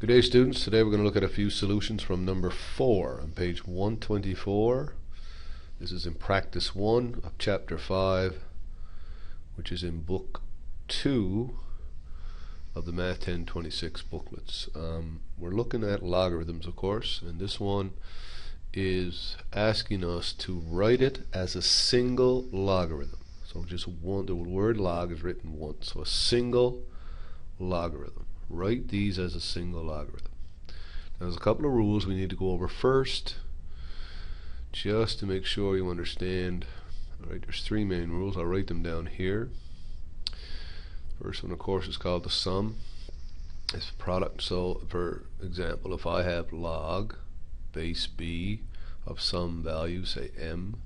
Good day, students. Today we're going to look at a few solutions from number 4 on page 124. This is in practice 1 of chapter 5, which is in book 2 of the ma1026 booklets. We're looking at logarithms, of course, and this one is asking us to write it as a single logarithm. So just one, the word log is written once, so a single logarithm. Write these as a single logarithm. Now, there's a couple of rules we need to go over first, just to make sure you understand. Alright, there's 3 main rules. I'll write them down here. First one, of course, is called the sum. It's product. So, for example, if I have log base b of some value, say m,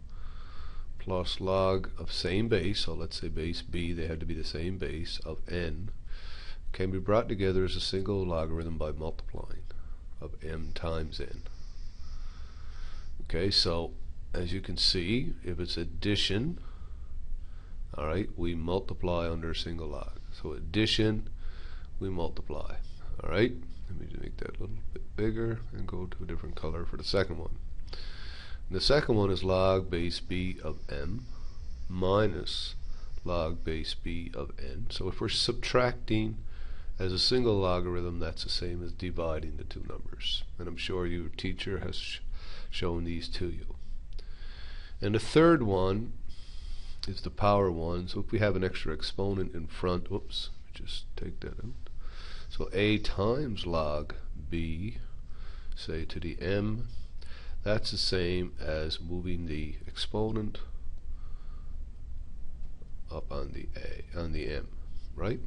plus log of same base, so let's say base b, they have to be the same base, of n, can be brought together as a single logarithm by multiplying of m times n. Okay, so as you can see, if it's addition, alright, we multiply under a single log. So addition, we multiply. Alright, let me make that a little bit bigger and go to a different color for the second one. And the second one is log base b of m minus log base b of n. So if we're subtracting as a single logarithm, that's the same as dividing the two numbers. And I'm sure your teacher has shown these to you. And the third one is the power one. So if we have an extra exponent in front, oops, just take that out. So a times log b, say to the m, that's the same as moving the exponent up on the m, right?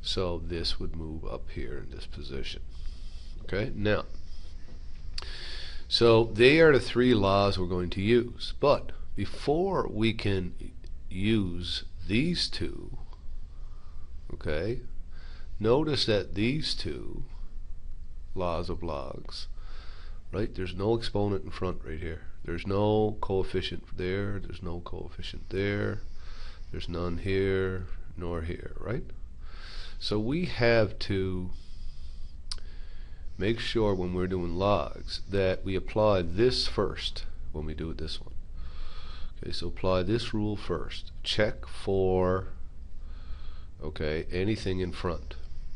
So this would move up here in this position. Okay, now, so they are the 3 laws we're going to use. But before we can use these 2, okay, notice that these 2 laws of logs, right, there's no exponent in front right here. There's no coefficient there, there's no coefficient there, there's none here, nor here, right? So we have to make sure when we're doing logs that we apply this first when we do it this one. Okay, so apply this rule first. Check for, okay, anything in front.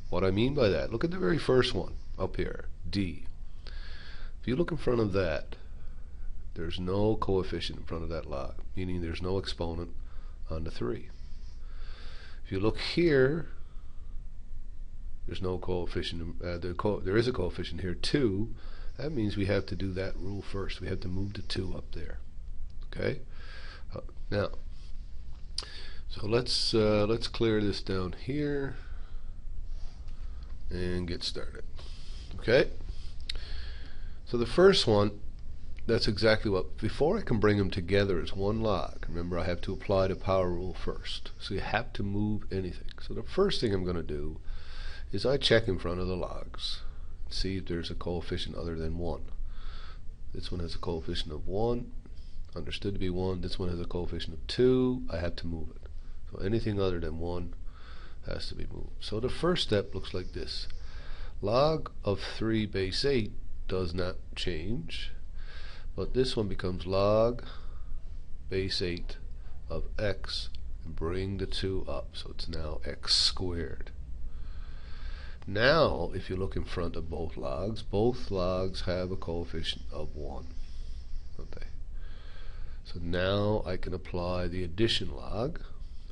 What I mean by that, look at the very first one up here, D. If you look in front of that, there's no coefficient in front of that log, meaning there's no exponent on the 3. If you look here, there's no coefficient. There is a coefficient here, 2. That means we have to do that rule first. We have to move the 2 up there. Okay. Now, so let's clear this down here and get started. Okay. So the first one, that's exactly what. Before I can bring them together as one log, remember I have to apply the power rule first. So you have to move anything. So the first thing I'm going to do is I check in front of the logs, see if there's a coefficient other than 1. This one has a coefficient of 1, understood to be 1. This one has a coefficient of 2. I have to move it. So anything other than 1 has to be moved. So the first step looks like this. Log of 3 base 8 does not change, but this one becomes log base 8 of x, and bring the 2 up, so it's now x squared. Now, if you look in front of both logs have a coefficient of 1. Okay. So now I can apply the addition log,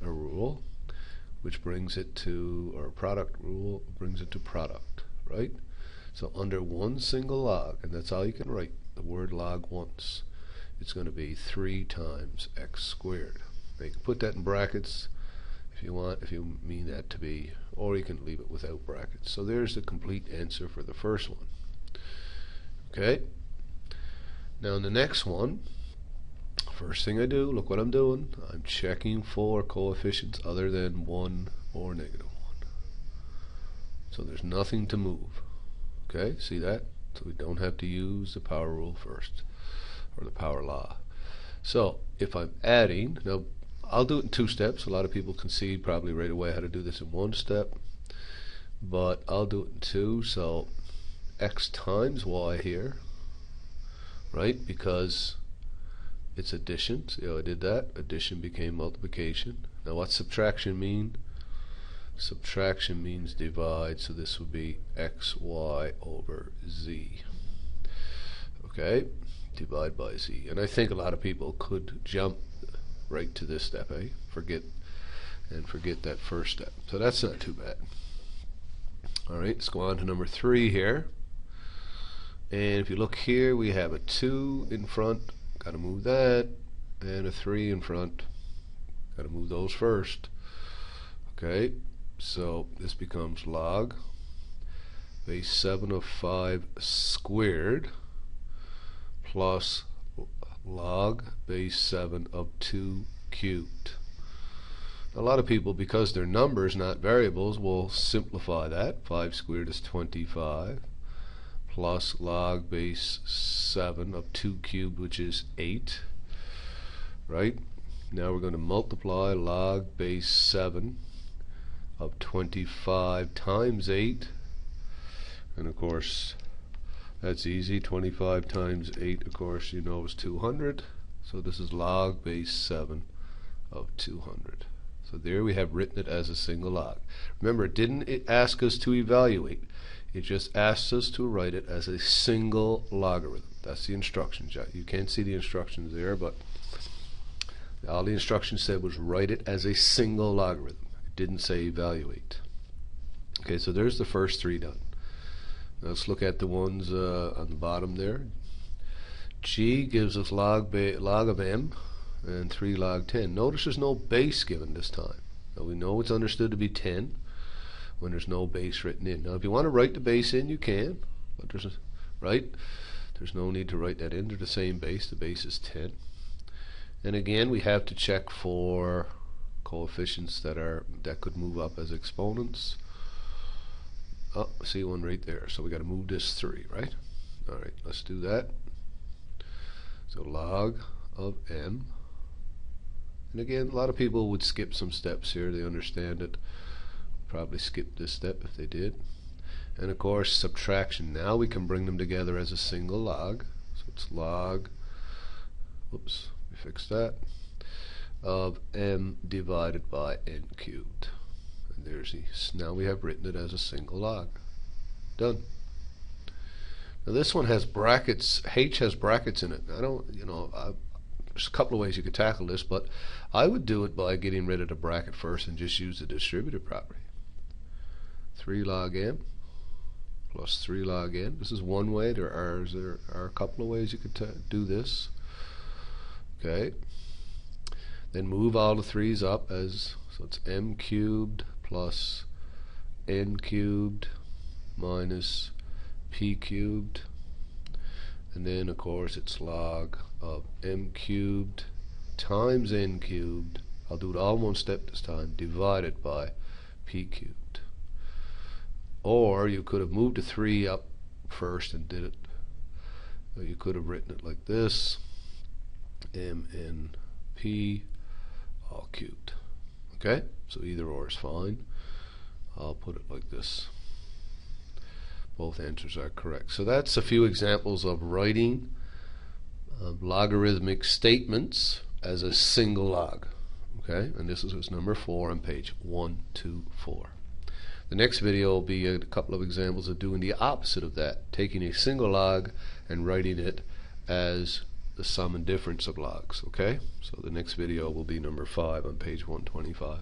a rule, which brings it to, or product rule, brings it to product, right? So under one single log, and that's all you can write, the word log once, it's going to be 3 times x squared. Now you can put that in brackets if you want, if you mean that to be, or you can leave it without brackets. So there's the complete answer for the first one. Okay. Now in the next one, first thing I do, look what I'm doing. I'm checking for coefficients other than 1 or -1. So there's nothing to move. Okay, see that? So we don't have to use the power rule first, or the power law. So if I'm adding, now I'll do it in 2 steps. A lot of people can see probably right away how to do this in 1 step, but I'll do it in 2. So x times y here, right? Because it's addition. See how I did that? Addition became multiplication. Now what's subtraction mean? Subtraction means divide, so this would be xy over z. Okay, divide by z. And I think a lot of people could jump right to this step, forget that first step. So that's not too bad. Alright, let's go on to number 3 here. And if you look here, we have a 2 in front, got to move that, and a 3 in front, got to move those first. Okay, so this becomes log base 7 of 5 squared plus log base 7 of 2 cubed. A lot of people, because they're numbers not variables, will simplify that. 5 squared is 25 plus log base 7 of 2 cubed, which is 8. Right? Now we're going to multiply log base 7 of 25 times 8, and of course that's easy. 25 times 8, of course, you know, is 200. So this is log base 7 of 200. So there we have written it as a single log. Remember, it didn't ask us to evaluate. It just asked us to write it as a single logarithm. That's the instructions. You can't see the instructions there, but all the instructions said was write it as a single logarithm. It didn't say evaluate. Okay, so there's the first 3 done. Now let's look at the ones on the bottom there. G gives us log of m and 3 log 10. Notice there's no base given this time. Now we know it's understood to be 10 when there's no base written in. Now if you want to write the base in, you can, but there's no need to write that in. They're the same base. The base is 10. And again, we have to check for coefficients that could move up as exponents. Oh, see one right there. So we got to move this 3, right? All right, let's do that. So log of m. And again, a lot of people would skip some steps here. They understand it. Probably skip this step if they did. And of course, subtraction. Now we can bring them together as a single log. So it's log, whoops, we fixed that, of m divided by n cubed. And there's the, now we have written it as a single log. Done. Now this one has brackets. H has brackets in it. I don't, there's a couple of ways you could tackle this, but I would do it by getting rid of the bracket first and just use the distributive property. 3 log m plus 3 log n. This is one way. There are a couple of ways you could do this. Okay. Then move all the 3's up as, so it's m cubed plus n cubed minus p cubed. And then of course it's log of m cubed times n cubed. I'll do it all in one step this time, divided by p cubed. Or you could have moved the 3 up first and did it. Or you could have written it like this, m n p all cubed. Okay, so either or is fine. I'll put it like this. Both answers are correct. So that's a few examples of writing logarithmic statements as a single log. Okay, and this is number 4 on page 124. The next video will be a couple of examples of doing the opposite of that, taking a single log and writing it as the sum and difference of logs. Okay, so the next video will be number 5 on page 125.